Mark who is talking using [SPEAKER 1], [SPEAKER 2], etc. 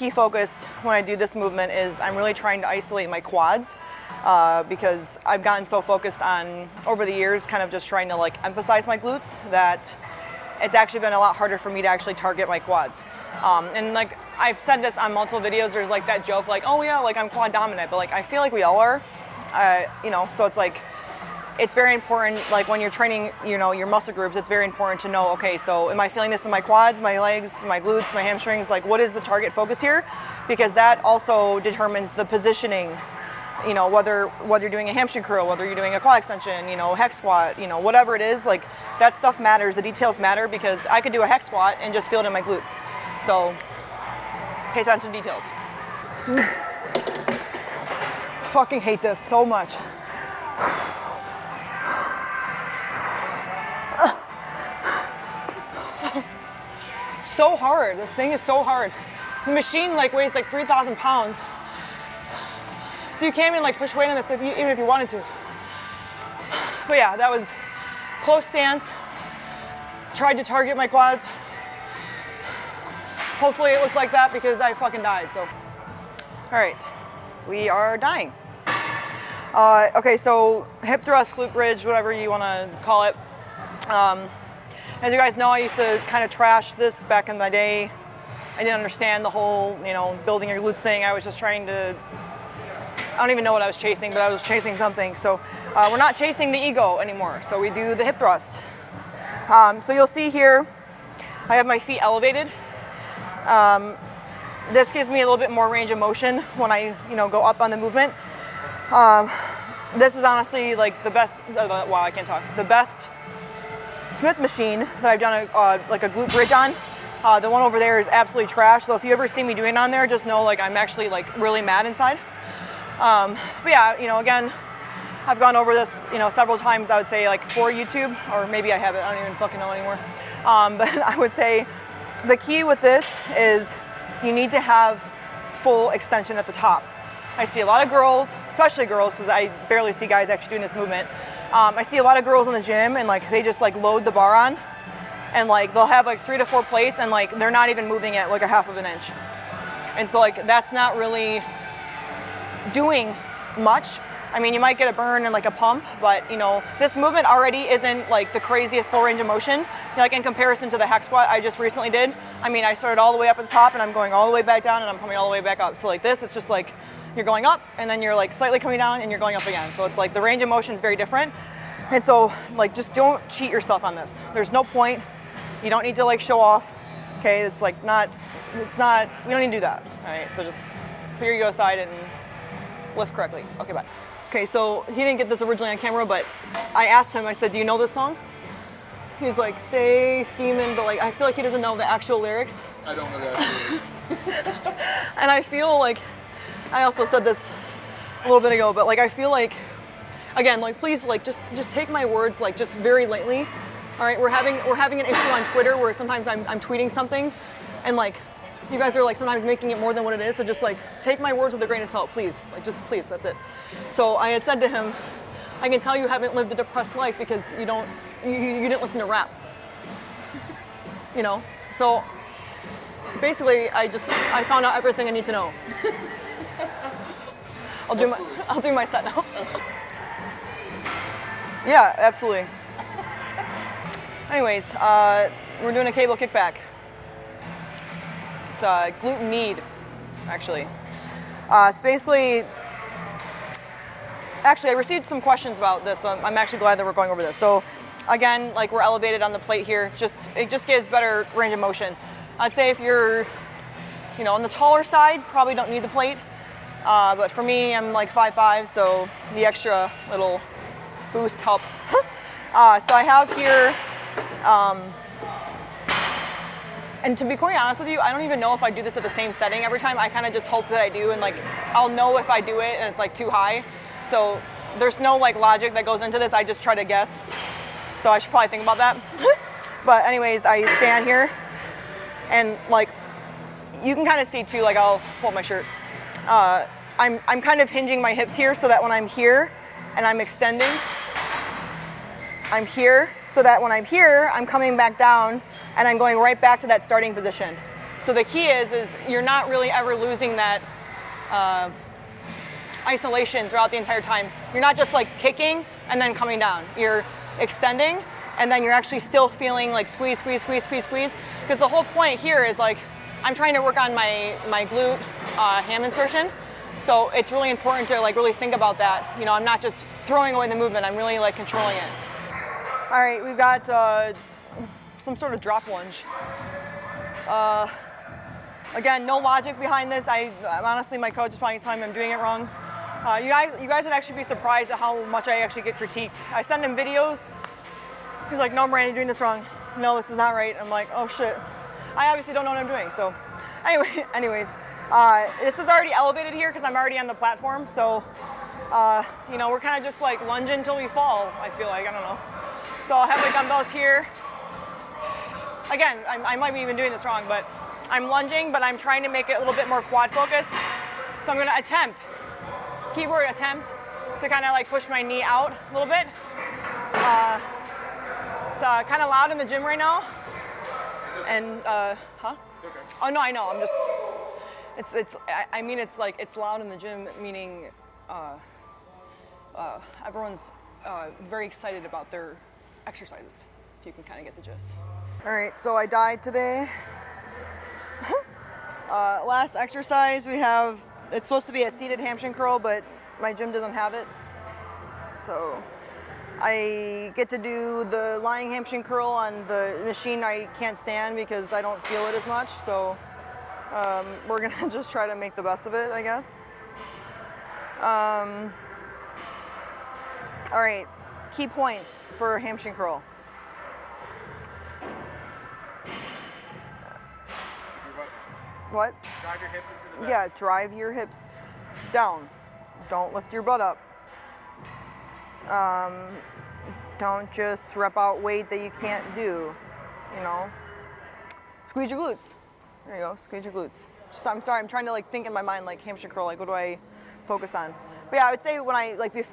[SPEAKER 1] Key focus when I do this movement is I'm really trying to isolate my quads because I've gotten so focused on, over the years, kind of just trying to like emphasize my glutes that it's actually been a lot harder for me to actually target my quads. And like I've said this on multiple videos, there's like that joke like, oh yeah, like I'm quad dominant, but like I feel like we all are, you know, so it's like, it's very important, like when you're training, you know, your muscle groups, it's very important to know, okay, so am I feeling this in my quads, my legs, my glutes, my hamstrings, like what is the target focus here? Because that also determines the positioning, you know, whether you're doing a hamstring curl, whether you're doing a quad extension, you know, hex squat, you know, whatever it is, like that stuff matters, the details matter, because I could do a hex squat and just feel it in my glutes. So pay attention to details. Fucking hate this so much. So hard, this thing is so hard. The machine like weighs like 3,000 pounds. So you can't even like push weight on this even if you wanted to. But yeah, that was close stance. Tried to target my quads. Hopefully it looked like that because I fucking died, so. All right, we are dying. Okay, so hip thrust, glute bridge, whatever you wanna call it. As you guys know, I used to kind of trash this back in the day. I didn't understand the whole, you know, building your glutes thing. I was just trying to, I don't even know what I was chasing, but I was chasing something. So we're not chasing the ego anymore. So we do the hip thrust. So you'll see here, I have my feet elevated. This gives me a little bit more range of motion when I, you know, go up on the movement. This is honestly like the best, wow, I can't talk. The best Smith machine that I've done like a glute bridge on. The one over there is absolutely trash. So if you ever see me doing it on there, just know like I'm actually like really mad inside. But yeah, you know, again, I've gone over this, you know, several times, I would say like for YouTube, or maybe I haven't, I don't even fucking know anymore. But I would say the key with this is you need to have full extension at the top. I see a lot of girls, especially girls, because I barely see guys actually doing this movement. I see a lot of girls in the gym and like they just like load the bar on and like they'll have like 3 to 4 plates and like they're not even moving it like a half of an inch. And so like that's not really doing much. I mean, you might get a burn and like a pump, but you know, this movement already isn't like the craziest full range of motion. Like in comparison to the hack squat I just recently did. I mean, I started all the way up at the top and I'm going all the way back down and I'm coming all the way back up. So like this, it's just like you're going up and then you're like slightly coming down and you're going up again. So it's like the range of motion is very different. And so like just don't cheat yourself on this. There's no point. You don't need to like show off. Okay, it's like not, we don't need to do that. All right, so just put your ego aside and lift correctly. Okay, bye. Okay, so he didn't get this originally on camera, but I asked him, I said, do you know this song? He's like, stay scheming, but like I feel like he doesn't know the actual lyrics.
[SPEAKER 2] I don't know the actual lyrics.
[SPEAKER 1] And I feel like, I also said this a little bit ago, but like I feel like, again, like please, like just take my words like just very lightly. All right, we're having an issue on Twitter where sometimes I'm tweeting something, and like you guys are like sometimes making it more than what it is. So just like take my words with a grain of salt, please. Like just please, that's it. So I had said to him, I can tell you haven't lived a depressed life because you didn't listen to rap. You know, so basically I found out everything I need to know. I'll do my set now. Yeah, absolutely. Anyways, we're doing a cable kickback. It's glute med, actually. It's basically, actually I received some questions about this, so I'm actually glad that we're going over this. So again, like we're elevated on the plate here, it just gives better range of motion. I'd say if you're, you know, on the taller side, probably don't need the plate. But for me, I'm like 5'5", so the extra little boost helps. So I have here, and to be quite honest with you, I don't even know if I do this at the same setting every time. I kind of just hope that I do, and like I'll know if I do it and it's like too high. So there's no like logic that goes into this. I just try to guess. So I should probably think about that. But anyways, I stand here, and like you can kind of see too. Like I'll pull up my shirt. I'm kind of hinging my hips here so that when I'm here and I'm extending, I'm here so that when I'm here, I'm coming back down and I'm going right back to that starting position. So So the key is you're not really ever losing that isolation throughout the entire time. You're not just like kicking and then coming down. You're extending and then you're actually still feeling like squeeze, squeeze, squeeze, squeeze, squeeze. Because the whole point here is like, I'm trying to work on my glute ham insertion. So it's really important to like really think about that. You know, I'm not just throwing away the movement, I'm really like controlling it. All right, we've got some sort of drop lunge. Again, no logic behind this. I'm honestly, my coach is probably telling me I'm doing it wrong. You guys would actually be surprised at how much I actually get critiqued. I send him videos. He's like, no, Miranda, you're doing this wrong. No, this is not right. I'm like, oh shit. I obviously don't know what I'm doing. So anyways, this is already elevated here because I'm already on the platform. So, you know, we're kind of just like lunging until we fall, I feel like, I don't know. So I'll have the dumbbells here. Again, I might be even doing this wrong, but I'm lunging, but I'm trying to make it a little bit more quad focused. So I'm gonna attempt, keyword attempt, to kind of like push my knee out a little bit. It's kind of loud in the gym right now. And, huh?
[SPEAKER 2] It's okay.
[SPEAKER 1] Oh no, I know, I'm just, I mean it's like, it's loud in the gym, meaning everyone's very excited about their exercises, if you can kind of get the gist. All right, so I died today. Last exercise we have, it's supposed to be a seated hamstring curl, but my gym doesn't have it. So I get to do the lying hamstring curl on the machine I can't stand because I don't feel it as much. So we're gonna just try to make the best of it, I guess. All right, key points for hamstring curl. What?
[SPEAKER 2] Drive your hips into the back.
[SPEAKER 1] Yeah, drive your hips down. Don't lift your butt up. Don't just rep out weight that you can't do, you know. Squeeze your glutes. There you go, squeeze your glutes. I'm sorry, I'm trying to like think in my mind like hamstring curl, like what do I focus on? But yeah, I would say when I, like before